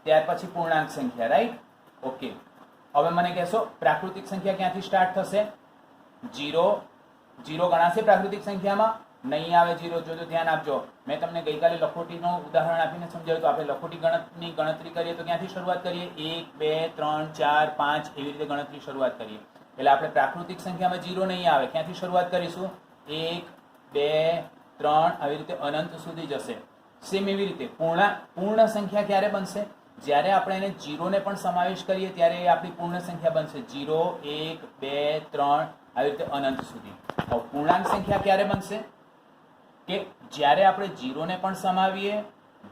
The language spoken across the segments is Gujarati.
ત્યાર પછી પૂર્ણાંક સંખ્યા, રાઈટ? ઓકે, હવે મને કહેશો પ્રાકૃતિક સંખ્યા ક્યાંથી સ્ટાર્ટ થશે? 0 0 ગણાશે પ્રાકૃતિક સંખ્યામાં? નહીં આવે 0. જોજો, ધ્યાન આપજો. મેં તમને ગઈકાલે લખોટીનું ઉદાહરણ આપીને સમજાવ્યું. તો આપણે લખોટી ગણતરી કરીએ તો ક્યાંથી શરૂઆત કરીએ? 1 2 3 4 5 એવી રીતે ગણતરી શરૂઆત કરીએ. એટલે આપણે પ્રાકૃતિક સંખ્યામાં 0 નહીં આવે. ક્યાંથી શરૂઆત કરીશું? 1 2 3 આવી રીતે અનંત સુધી જશે. સેમ એવી રીતે પૂર્ણ સંખ્યા ક્યારે બનશે? જ્યારે આપણે એને 0 ને પણ સમાવેશ કરીએ ત્યારે એ આપણી પૂર્ણ સંખ્યા બનશે. 0 1 2 3 આવી રીતે અનંત સુધી. હવે પૂર્ણાંક સંખ્યા ક્યારે બનશે? કે જ્યારે આપણે 0 ને પણ સમાવીએ,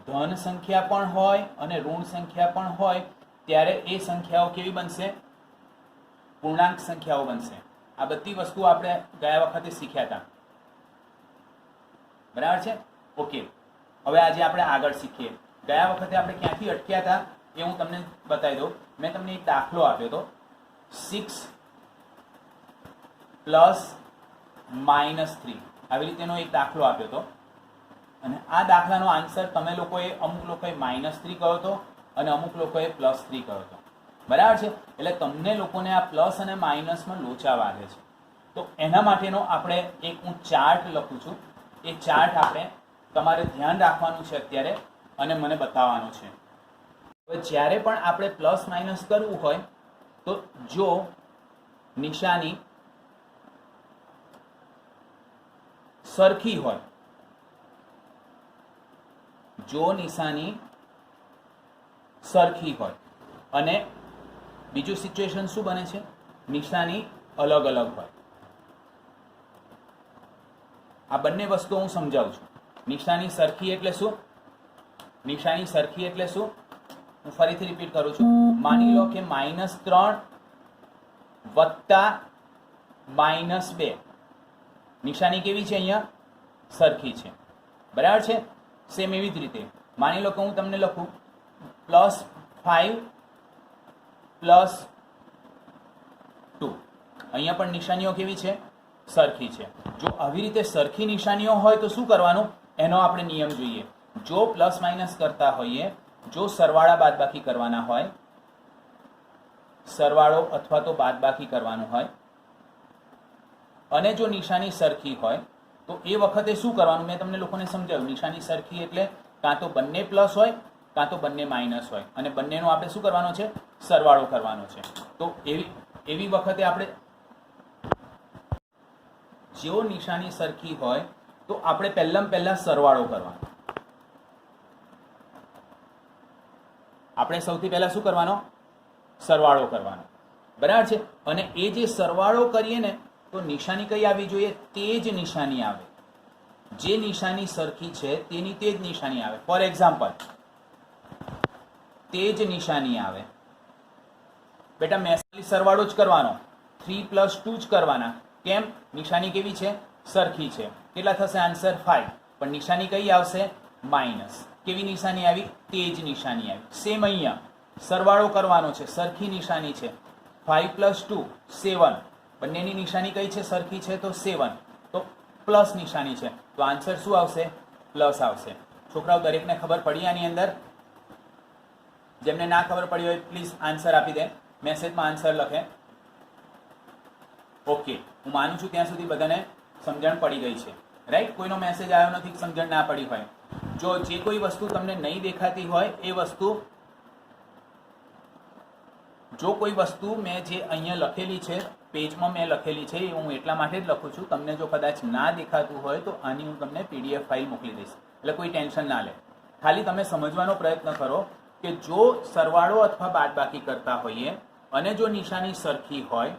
ધન સંખ્યા પણ હોય અને ઋણ સંખ્યા પણ હોય, ત્યારે એ સંખ્યાઓ કેવી બનશે? પૂર્ણાંક સંખ્યાઓ બનશે. આ બધી વસ્તુઓ આપણે ગયા વખતે શીખ્યા હતા, બરાબર છે? ઓકે, હવે આજે આપણે આગળ શીખીએ. ગયા વખતે આપણે ક્યાંથી અટક્યા હતા એ હું તમને બતાવી દઉં. મેં તમને એક દાખલો આપ્યો હતો, 6 પ્લસ -3 આવી રીતેનો એક દાખલો આપ્યો હતો. અને આ દાખલાનો આન્સર તમે લોકોએ અમુક લોકોએ -3 કહ્યો હતો અને અમુક લોકોએ +3 કહ્યો હતો, બરાબર છે? એટલે તમને લોકોને આ પ્લસ અને માઇનસમાં લોચા વાગે છે. તો એના માટેનો આપણે એક હું ચાર્ટ લખું છું. એ ચાર્ટ આપણે તમારે ધ્યાન રાખવાનું છે અત્યારે અને મને બતાવવાનું છે. હવે જ્યારે પણ આપણે પ્લસ માઇનસ કરવું હોય તો જો નિશાની સરખી હોય, જો નિશાની સરખી હોય અને બીજું સિચ્યુએશન શું બને છે? નિશાની અલગ અલગ હોય. આ બંને વસ્તુઓ હું સમજાવું છું. નિશાની સરખી એટલે શું? નિશાની સરખી એટલે શું? હું ફરીથી રિપીટ કરું છું. માની લો કે -3 વત્તા -2 નિશાની કેવી છે? અહીંયા સરખી છે, બરાબર છે? સેમ એવી જ રીતે માની લો કે હું તમને લખું +5 +2. અહીંયા પણ નિશાનીઓ કેવી છે? સરખી છે. જો આવી રીતે સરખી નિશાનીઓ હોય તો શું કરવાનું? એનો આપણે નિયમ જોઈએ. જો પ્લસ માઇનસ કરતા હોઈએ, જો સરવાળા બાદબાકી કરવાના હોય, સરવાળો અથવા તો બાદબાકી કરવાનું હોય અને જો નિશાની સરખી હોય તો એ વખતે શું કરવાનું? મેં તમને લોકોને સમજાવ્યું. નિશાની સરખી એટલે કાં તો બંને પ્લસ હોય કાં તો બંને માઇનસ હોય અને બંનેનો આપણે શું કરવાનો છે? સરવાળો કરવાનો છે. તો એવી વખતે આપણે જો નિશાની સરખી હોય તો આપણે પહેલા સરવાળો કરવાનો. આપણે સૌથી પહેલા શું કરવાનો? સરવાળો કરવાનો, બરાબર છે? અને એ જે સરવાળો કરીએ ને તો નિશાની કઈ આવવી જોઈએ? તે જ નિશાની આવે. જે નિશાની સરખી છે તેની તે જ નિશાની આવે. ફોર એક્ઝામ્પલ, તે જ નિશાની આવે. બેટા મેં સરવાળો જ કરવાનો, 3 + 2 જ કરવાના. કેમ? નિશાની કેવી છે? સરખી છે. કેટલા થશે આન્સર? 5. પણ નિશાની કઈ આવશે? માઇનસ. કેવી નિશાની આવી? તે જ નિશાની આવી. સેમ અહીંયા સરવાળો કરવાનો છે, સરખી નિશાની છે. 5 + 2 7. બંનેની નિશાની કઈ છે? સરખી છે, તો 7. તો પ્લસ નિશાની છે, તો આન્સર શું આવશે? પ્લસ આવશે. છોકરાઓ દરેકને ખબર પડી આની અંદર? જેમને ના ખબર પડી હોય પ્લીઝ આન્સર આપી દે, મેસેજમાં આન્સર લખે. ઓકે, હું માનું છું ત્યાં સુધી બધાને સમજણ પડી ગઈ છે, રાઈટ? કોઈનો મેસેજ આવ્યો નથી સમજણ ના પડી હોય. જો જે કોઈ વસ્તુ તમને નહીં દેખાતી હોય એ વસ્તુ, જો કોઈ વસ્તુ મેં જે અહીંયા લખેલી છે પેજમાં મેં લખેલી છે એ હું એટલા માટે જ લખું છું. તમને જો કદાચ ના દેખાતું હોય તો આની હું તમને PDF ફાઇલ મોકલી દઈશ, એટલે કોઈ ટેન્શન ના લે. ખાલી તમે સમજવાનો પ્રયત્ન કરો કે જો સરવાળો અથવા બાદબાકી કરતા હોઈએ અને જો નિશાની સરખી હોય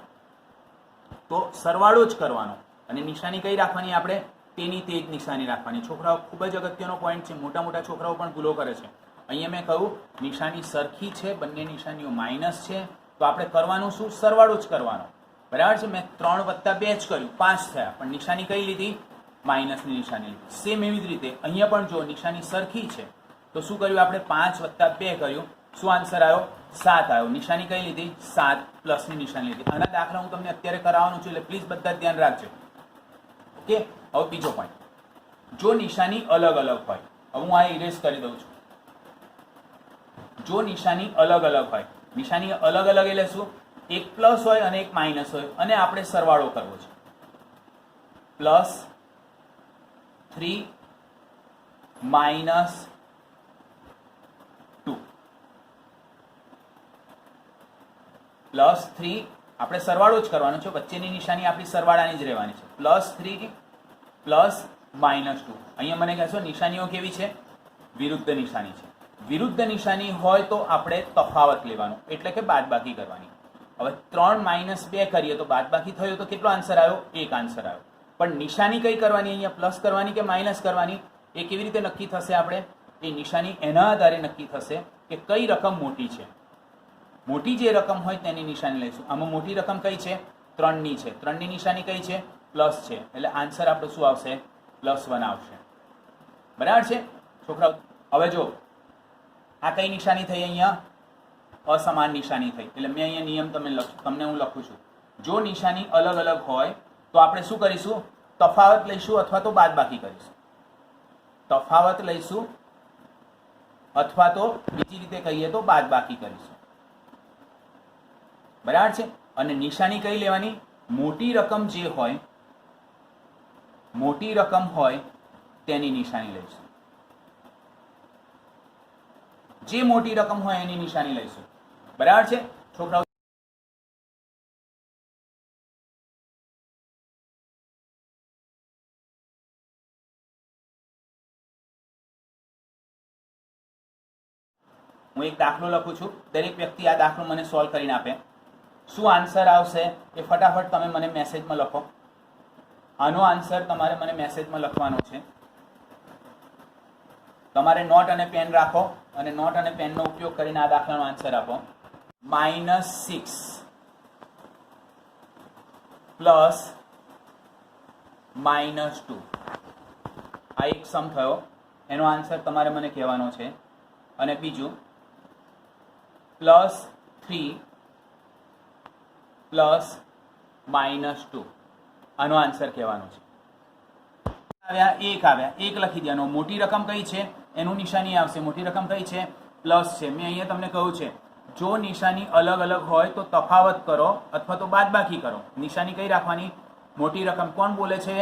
તો સરવાળો જ કરવાનો અને નિશાની કઈ રાખવાની? આપણે તેની તે જ નિશાની રાખવાની. છોકરાઓ ખૂબ જ અગત્યનો પોઈન્ટ છે. મોટા છોકરાઓ પણ ભૂલો કરે છે. અહીંયા મેં કહ્યું નિશાની સરખી છે, બંને નિશાનીઓ માઇનસ છે, તો આપણે કરવાનું શું? સરવાળો જ કરવાનો, બરાબર છે? મેં 3 + 2 જ કર્યું, 5 થયા, પણ નિશાની કઈ લીધી? માઇનસની નિશાની લીધી. સેમ એવી જ રીતે અહીંયા પણ જો નિશાની સરખી છે તો શું કર્યું આપણે? 5 + 2 કર્યું. શું આન્સર આવ્યો? 7 આવ્યો. નિશાની કઈ લીધી? 7 પ્લસની નિશાની લીધી. આના દાખલા હું તમને અત્યારે કરાવવાનું છું, એટલે પ્લીઝ બધા ધ્યાન રાખજો. ઓકે, હવે બીજો પોઈન્ટ, જો નિશાની અલગ અલગ હોય. હવે હું આ ઇરેઝ કરી દઉં છું. જો નિશાની અલગ અલગ હોય, નિશાની અલગ અલગ એટલે શું, એક પ્લસ હોય અને એક માઇનસ હોય અને આપણે સરવાળો કરવો છે. +3 -2 +3 આપણે સરવાળો જ કરવાનો છે, વચ્ચેની નિશાની આપણી સરવાળાની જ રહેવાની છે. +3 +-2. અહીંયા મને કહેશો નિશાનીઓ કેવી છે, વિરુદ્ધ નિશાની છે. વિરુદ્ધ નિશાની હોય તો આપણે તફાવત લેવાનો એટલે કે બાદબાકી કરવાની. હવે 3 - 2 કરીએ તો બાદબાકી થયો તો કેટલો આન્સર આવ્યો, 1 આન્સર આવ્યો. પણ નિશાની કઈ કરવાની, અહીંયા પ્લસ કરવાની કે માઇનસ કરવાની, એ કેવી રીતે નક્કી થશે, આપણે એ નિશાની એના આધારે નક્કી થશે કે કઈ રકમ મોટી છે. મોટી જે રકમ હોય તેની નિશાની લઈશું. આમાં મોટી રકમ કઈ છે, 3ની છે. 3ની નિશાની કઈ છે, પ્લસ છે, એટલે આન્સર આપણો શું આવશે, +1 આવશે. બરાબર છે છોકરાઓ? હવે જો આ કઈ નિશાની થઈ, અહીંયા અસમાન નિશાની થઈ. એટલે મેં અહીંયા નિયમ તમને હું લખું છું. જો નિશાની અલગ અલગ હોય તો આપણે શું કરીશું, તફાવત લઈશું અથવા તો બાદબાકી કરીશું. તફાવત લઈશું અથવા તો બીજી રીતે કહીએ તો બાદબાકી કરીશું. બરાબર છે? અને નિશાની કઈ લેવાની, મોટી રકમ જે હોય, મોટી રકમ હોય તેની નિશાની લઈશું. જે મોટી રકમ હોય એની નિશાની લઈશું. બરાબર છે છોકરાઓ? હું એક દાખલો લખું છું, દરેક વ્યક્તિ આ દાખલો મને સોલ્વ કરીને આપે. શું આન્સર આવશે એ ફટાફટ તમે મને મેસેજમાં લખો. આનો આન્સર તમારે મને મેસેજમાં લખવાનો છે. તમારે નોટ અને પેન રાખો અને નોટ અને પેનનો ઉપયોગ કરીને આ દાખલાનો આન્સર આપો. -6 પ્લસ -2 આ એક સમ થયો, એનો આન્સર તમારે મને કહેવાનો છે. અને બીજું +3 પ્લસ -2 આનો આન્સર કહેવાનો છે. આવ્યા એક લખી દેવાનો. મોટી રકમ કઈ છે એનું નિશાની આવશે. મોટી રકમ કઈ છે, પ્લસ છે. મેં અહીંયા તમને કહ્યું છે જો નિશાની અલગ અલગ હોય તો તફાવત કરો અથવા તો બાદબાકી કરો. નિશાની કઈ રાખવાની, મોટી રકમ. કોણ બોલે છે,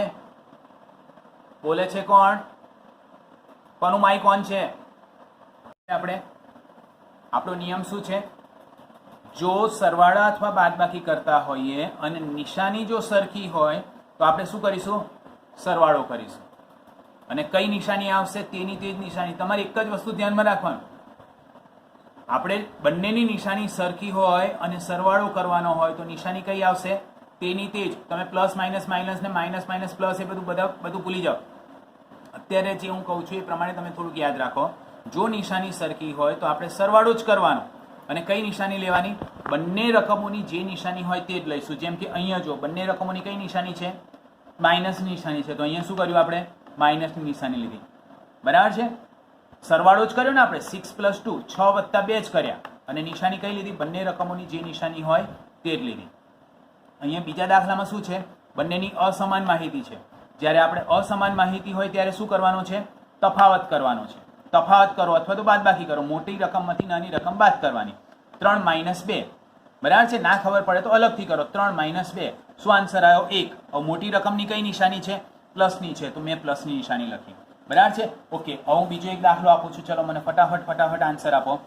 બોલે છે કોણ, કોનું માઇક ઓન છે? આપણે આપણો નિયમ શું છે, જો સરવાળા અથવા બાદબાકી કરતા હોઈએ અને નિશાની જો સરખી હોય તો આપણે શું કરીશું, સરવાળો કરીશું. અને કઈ નિશાની આવશે તેની તે જ નિશાની. તમારે એક જ વસ્તુ ધ્યાનમાં રાખવાનું, આપણે બંનેની નિશાની સરખી હોય અને સરવાળો કરવાનો હોય તો નિશાની કઈ આવશે, તેની તે જ. તમે પ્લસ માઇનસ માઇનસ ને માઇનસ માઇનસ પ્લસ એ બધું ભૂલી જાઓ. અત્યારે જે હું કહું છું એ પ્રમાણે તમે થોડુંક યાદ રાખો. જો નિશાની સરખી હોય તો આપણે સરવાળો જ કરવાનો. અને કઈ નિશાની લેવાની, બંને રકમોની જે નિશાની હોય તે જ લઈશું. જેમ કે અહીંયા જો બંને રકમોની કઈ નિશાની છે, માઇનસની નિશાની છે, તો અહીંયા શું કર્યું આપણે, માઇનસની નિશાની લીધી. બરાબર છે? સરવાળો જ કર્યો ને આપણે, 6 + 2 6 + 2 જ કર્યા. અને નિશાની કઈ લીધી, બંને રકમોની જે નિશાની હોય તે જ લીધી. અહીંયા બીજા દાખલામાં શું છે, બંનેની અસમાન માહિતી છે. જ્યારે આપણે અસમાન માહિતી હોય ત્યારે શું કરવાનો છે, તફાવત કરવાનો છે. તફાવત કરો અથવા તો બાદબાકી કરો. મોટી રકમમાંથી નાની રકમ બાદ કરવાની. 3 - 2 બરાબર છે? ના ખબર પડે તો અલગથી કરો. 3 - 2 શું આન્સર આવ્યો, 1. હવે મોટી રકમની કઈ નિશાની છે, પ્લસની છે, તો મેં પ્લસની નિશાની લખી. બરાબર છે? ઓકે. હવે હું બીજો એક દાખલો આપું છું. ચલો મને ફટાફટ આન્સર આપો.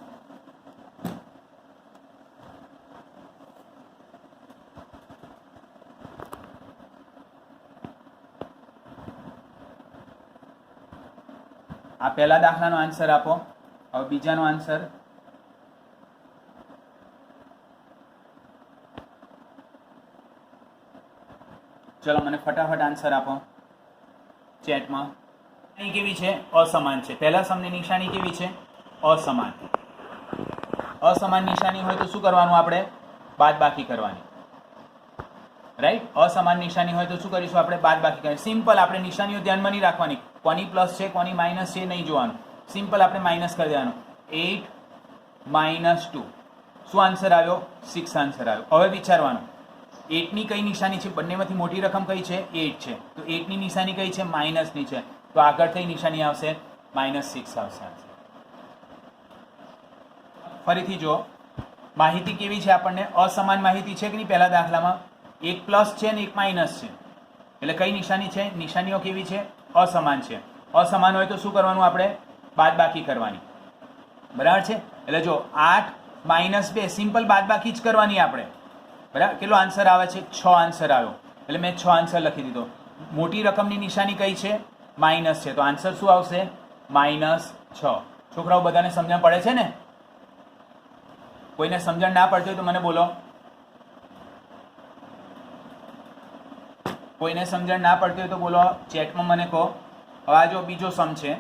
આ પહેલા દાખલાનો આન્સર આપો. હવે બીજાનો આન્સર. ચલો મને ફટાફટ આન્સર આપો ચેટમાં. અહીં કેવી છે, અસમાન છે. પહેલા સમની નિશાની કેવી છે, અસમાન. અસમાન નિશાની હોય તો શું કરવાનું, આપણે બાદબાકી કરવાની. રાઈટ? અસમાન નિશાની હોય તો શું કરીશું, આપણે બાદબાકી કરવાની. સિમ્પલ. આપણે નિશાનીઓ ધ્યાનમાં નહીં રાખવાની, કોની પ્લસ છે કોની માઇનસ છે નહીં જોવાનું. સિમ્પલ આપણે માઇનસ કરી દેવાનું. 8 - 2 શું આન્સર આવ્યો, 6 આન્સર આવ્યો. હવે વિચારવાનું, 8ની કઈ નિશાની છે, બંનેમાંથી મોટી રકમ કઈ છે, 8 છે. તો 8ની નિશાની કઈ છે, માઇનસની છે. તો આગળ કઈ નિશાની આવશે, -6 આવશે. ફરીથી જો માહિતી કેવી છે, આપણને અસમાન માહિતી છે કે નહીં. પહેલા દાખલામાં એક પ્લસ છે ને એક માઇનસ છે, એટલે કઈ નિશાની છે, નિશાનીઓ કેવી છે, અસમાન છે. અસમાન હોય તો શું કરવાનું, આપણે બાદબાકી કરવાની. બરાબર છે. એટલે જો 8 - 2 સિમ્પલ બાદબાકી જ કરવાની આપણે. બરાબર. કેટલો આન્સર આવે છે, 6 આન્સર આવ્યો. એટલે મેં 6 આન્સર લખી દીધો. મોટી રકમની નિશાની કઈ છે, માઇનસ છે, તો આન્સર શું આવશે, -6. છોકરાઓ બધાને સમજણ પડે છે ને? કોઈને સમજણ ના પડતી હોય તો મને બોલો. કોઈને સમજણ ના પડતી હોય તો બોલો, ચેટમાં મને કહો. હવે આ જો બીજો સમ છે.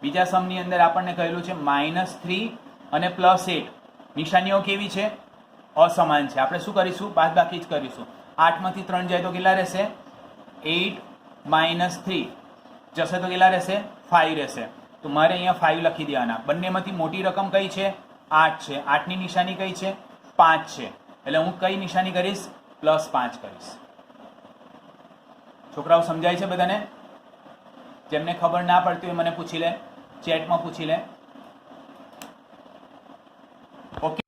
બીજા સમની અંદર આપણને કહેલું છે -3 અને +8. નિશાનીઓ કેવી છે, અસમાન છે. આપણે શું કરીશું, બાદબાકી જ કરીશું. 8 માંથી 3 જાય તો કેટલા રહેશે, 8 - 3 જશે તો કેટલા રહેશે, 5 રહેશે. તો મારે અહીંયા 5 લખી દેવાના. બંનેમાંથી મોટી રકમ કઈ છે, 8 છે. 8ની નિશાની કઈ છે, 5 છે. એટલે હું કઈ નિશાની કરીશ, +5 કરીશ. છોકરાઓ સમજાય છે બધાને? જેમને ખબર ના પડતી હોય મને પૂછી લે, ચેટમાં પૂછી લે. ઓકે.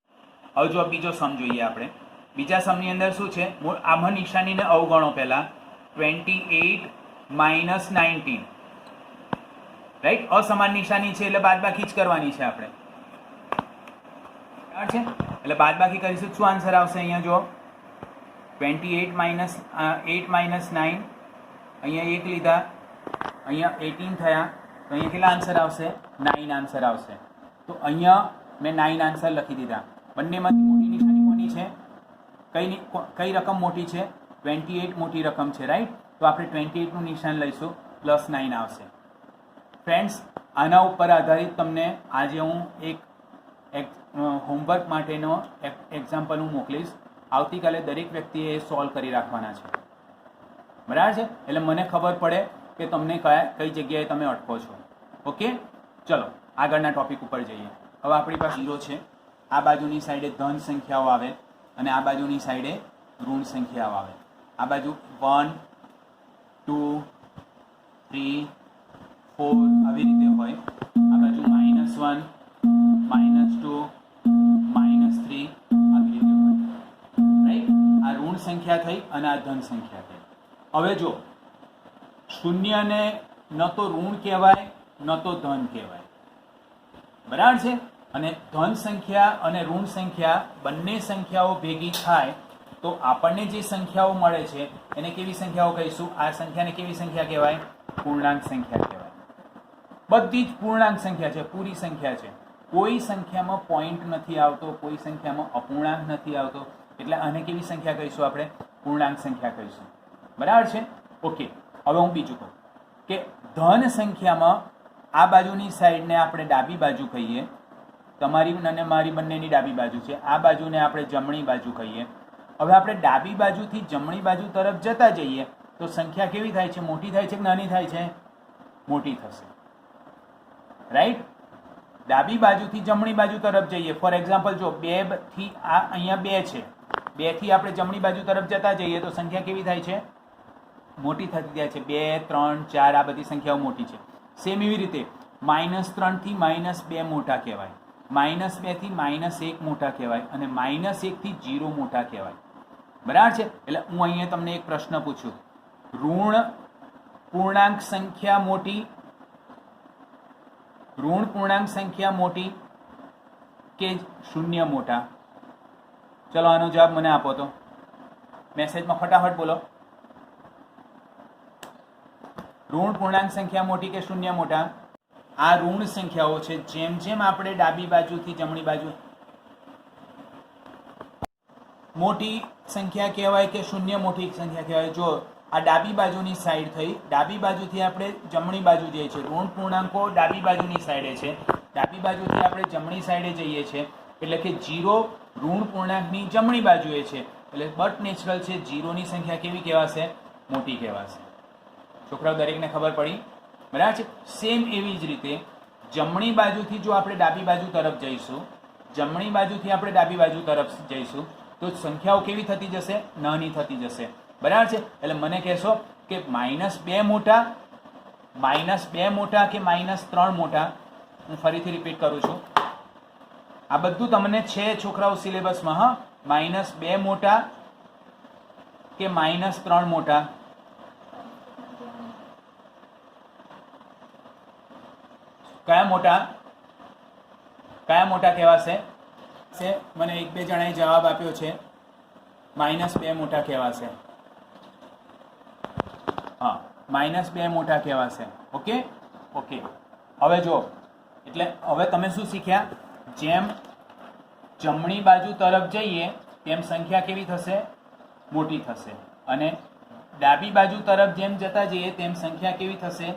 હવે જો બીજો સમ જોઈએ આપણે. બીજા સમની અંદર શું છે, આમાં નિશાનીને અવગણો. પહેલા 28 - 19, રાઈટ. અસમાન નિશાની છે એટલે બાદબાકી જ કરવાની છે આપણે. બરાબર છે. એટલે બાદબાકી કરીશું. શું આન્સર આવશે અહીંયા જો, 28 - 8 - 9, અહીંયા 1 લીધા, અહીંયા 18 થયા, તો અહીંયા કેટલા આન્સર આવશે, 9 આન્સર આવશે. તો અહીંયા મેં 9 આન્સર લખી દીધા. બંનેમાંથી મોટી નિશાની કોની છે, કઈ રકમ મોટી છે, 28 મોટી રકમ છે, રાઈટ. તો આપણે 28 નું નિશાન લઈશું, +9 આવશે. ફ્રેન્ડ્સ, આના ઉપર આધારિત તમને આજે હું એક હોમવર્ક માટેનો એક્ઝામ્પલ હું મોકલીશ. આવતીકાલે દરેક વ્યક્તિએ એ સોલ્વ કરી રાખવાના છે. બરાબર છે. એટલે મને ખબર પડે કે તમને કઈ જગ્યાએ તમે અટકો છો. ઓકે, ચલો આગળના ટોપિક ઉપર જઈએ. હવે આપણી પાસે 0 છે. આ બાજુની સાઈડે ધન સંખ્યાઓ આવે અને આ બાજુની સાઈડે ઋણ સંખ્યાઓ આવે. આ બાજુ 1 2 3 4 આવી રીતે હોય. આ બાજુ -1 -2 -3 આવી રીતે હોય, રાઈટ. આ ઋણ સંખ્યા થઈ અને આ ધન સંખ્યા થઈ. હવે જો શૂન્યને ન તો ઋણ કહેવાય ન તો ધન કહેવાય. બરાબર છે. અને ધન સંખ્યા અને ઋણ સંખ્યા બંને સંખ્યાઓ ભેગી થાય તો આપણને જે સંખ્યાઓ મળે છે એને કેવી સંખ્યાઓ કહીશું, આ સંખ્યાને કેવી સંખ્યા કહેવાય, પૂર્ણાંક સંખ્યા કહેવાય. બધી જ પૂર્ણાંક સંખ્યા છે, પૂરી સંખ્યા છે. કોઈ સંખ્યામાં પોઈન્ટ નથી આવતો, કોઈ સંખ્યામાં અપૂર્ણાંક નથી આવતો, એટલે આને કેવી સંખ્યા કહીશું, આપણે પૂર્ણાંક સંખ્યા કહીશું. બરાબર છે. ઓકે. હવે હું બીજું કહું કે ધન સંખ્યામાં આ બાજુની સાઈડને આપણે ડાબી બાજુ કહીએ, તમારી અને મારી બંનેની ડાબી બાજુ છે. આ બાજુને આપણે જમણી બાજુ કહીએ. હવે આપણે ડાબી બાજુથી જમણી બાજુ તરફ જતા જઈએ તો સંખ્યા કેવી થાય છે, મોટી થાય છે કે નાની થાય છે, મોટી થશે, રાઈટ. ડાબી બાજુથી જમણી બાજુ તરફ જઈએ, ફોર એક્ઝામ્પલ જો 2 થી આ અહીંયા 2 છે, 2 થી આપણે જમણી બાજુ તરફ જતા જઈએ તો સંખ્યા કેવી થાય છે, મોટી થતી જાય છે. 2 3 4 આ બધી સંખ્યાઓ મોટી છે. સેમ એવી રીતે -3 થી -2 મોટા કહેવાય, -2 થી -1 મોટા કહેવાય અને -1 થી 0 મોટા કહેવાય. બરાબર છે. એટલે હું અહીંયા તમને એક પ્રશ્ન પૂછું, ઋણ પૂર્ણાંક સંખ્યા મોટી, ઋણ પૂર્ણાંક સંખ્યા મોટી કે શૂન્ય મોટા? ચલો આનો જવાબ મને આપો તો મેસેજમાં ફટાફટ બોલો. ઋણ પૂર્ણાંક સંખ્યા મોટી કે શૂન્ય મોટા? આ ઋણ સંખ્યાઓ છે. જેમ જેમ આપણે ડાબી બાજુથી જમણી બાજુ, મોટી સંખ્યા કહેવાય કે શૂન્ય મોટી સંખ્યા કહેવાય? જો આ ડાબી બાજુની સાઈડ થઈ, ડાબી બાજુથી આપણે જમણી બાજુ જઈએ છીએ, ઋણ પૂર્ણાંકો ડાબી બાજુની સાઈડે છે, ડાબી બાજુથી આપણે જમણી સાઈડે જઈએ છીએ, એટલે કે 0 ઋણ પૂર્ણાંકની જમણી બાજુએ છે, એટલે બટ નેચરલ છે 0 ની સંખ્યા કેવી કહેવાશે, મોટી કહેવાશે. છોકરાઓ દરેકને ખબર પડી? બરાબર છે. સેમ એવી જ રીતે જમણી બાજુથી જો આપણે ડાબી બાજુ તરફ જઈશું, જમણી બાજુથી આપણે ડાબી બાજુ તરફ જઈશું તો સંખ્યાઓ કેવી થતી જશે, નાની થતી જશે. બરાબર છે. એટલે મને કહેશો કે -2 મોટા, -2 મોટા કે -3 મોટા? હું ફરીથી રિપીટ કરું છું, આ બધું તમને છે છોકરાઓ સિલેબસમાં. હા, -2 મોટા કે -3 મોટા? કયા મોટા કહેવાશે? મને એક બે જણાએ જવાબ આપ્યો છે -2 મોટા કહેવાશે. હા, -2 મોટા કહેવાશે. ઓકે. હવે જો, એટલે હવે તમે શું શીખ્યા? જેમ જમણી બાજુ તરફ જઈએ તેમ સંખ્યા કેવી થશે? મોટી થશે. અને ડાબી બાજુ તરફ જેમ જતા જઈએ તેમ સંખ્યા કેવી થશે?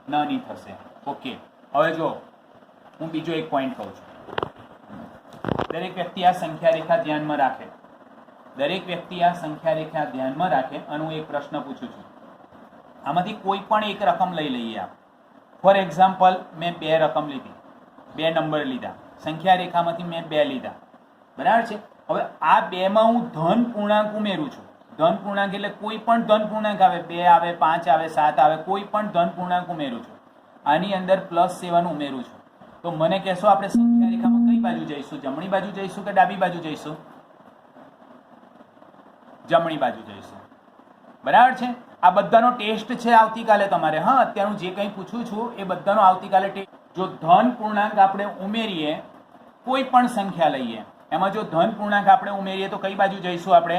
નાની થશે. ઓકે. હવે જો, હું બીજો એક પોઈન્ટ કહું છું. દરેક વ્યક્તિ આ સંખ્યા રેખા ધ્યાનમાં રાખે. અને હું એક પ્રશ્ન પૂછું છું. આમાંથી કોઈ પણ એક રકમ લઈ લઈએ આપ. ફોર એક્ઝામ્પલ, મેં 2 રકમ લીધી, 2 નંબર લીધા. સંખ્યા રેખામાંથી મેં 2 લીધા, બરાબર છે. હવે આ 2માં હું ધન પૂર્ણાંક ઉમેરું છું. ધન પૂર્ણાંક એટલે કોઈ પણ ધન પૂર્ણાંક આવે, 2 આવે, 5 આવે, 7 આવે, કોઈ પણ ધન પૂર્ણાંક ઉમેરું છું. આની અંદર +7 ઉમેરું છું. તો મને કહેશો આપણે સંખ્યા રેખામાં કઈ બાજુ જઈશું? જમણી બાજુ જઈશું કે ડાબી બાજુ જઈશું? જમણી બાજુ જઈશું, બરાબર છે. આ બધાનો ટેસ્ટ છે આવતીકાલે તમારે. હા, અત્યારનું જે કંઈ પૂછું છું એ બધાનો આવતીકાલે ટેસ્ટ. જો ધન પૂર્ણાંક આપણે ઉમેરીએ, કોઈ પણ સંખ્યા લઈએ, એમાં જો ધન પૂર્ણાંક આપણે ઉમેરીએ તો કઈ બાજુ જઈશું? આપણે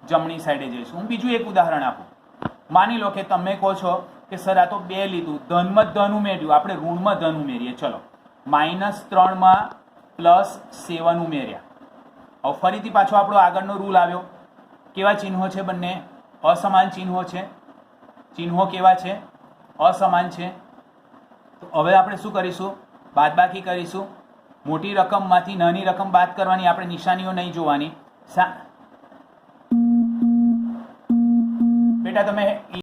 જમણી સાઈડે જઈશું. હું બીજું એક ઉદાહરણ આપું. માની લો કે તમે કહો છો કે સર આ તો 2 લીધું, ધનમાં ધન ઉમેર્યું, આપણે ઋણમાં ધન ઉમેરીએ. ચલો, -3 માં +7 ઉમેર્યા. હવે ફરીથી પાછો આપણો આગળનો રૂલ આવ્યો. કેવા ચિહ્નો છે? બંને અસમાન ચિહ્નો છે. ચિહ્નો કેવા છે? અસમાન છે. તો હવે આપણે શું કરીશું? બાદબાકી કરીશું. મોટી રકમમાંથી નાની રકમ બાદ કરવાની. આપણે નિશાનીઓ નહીં જોવાની. બેટા તમે